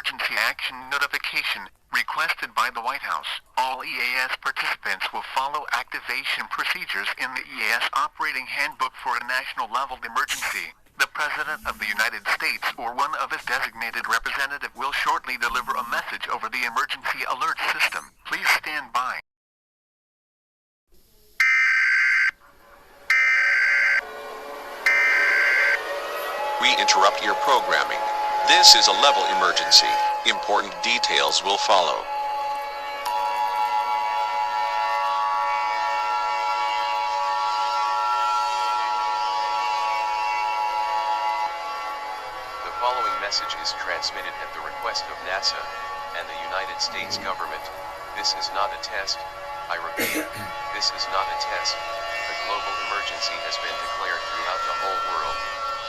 emergency action notification requested by the White House. All EAS participants will follow activation procedures in the EAS operating handbook for a national level emergency. The President of the United States or one of his designated representative will shortly deliver a message over the emergency alert system. Please stand by. We interrupt your programming. This is a level emergency. Important details will follow. The following message is transmitted at the request of NASA and the United States government. This is not a test. I repeat, this is not a test. The global emergency has been declared throughout the whole world.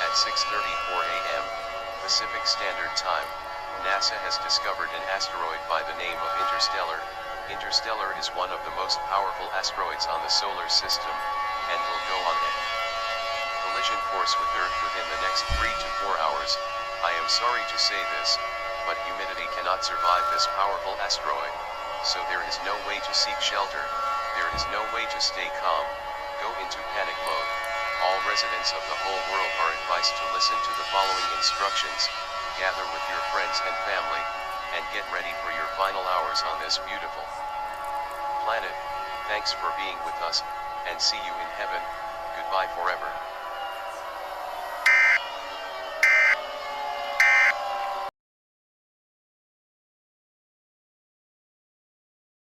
At 6:34 a.m. Pacific Standard Time, NASA has discovered an asteroid by the name of Interstellar. Interstellar is one of the most powerful asteroids on the solar system, and will go on a collision course with Earth within the next 3 to 4 hours. I am sorry to say this, but humanity cannot survive this powerful asteroid, so there is no way to seek shelter, there is no way to stay calm, go into panic mode. All residents of the whole world are advised to listen to the following instructions: gather with your friends and family, and get ready for your final hours on this beautiful planet. Thanks for being with us, and see you in heaven. Goodbye forever.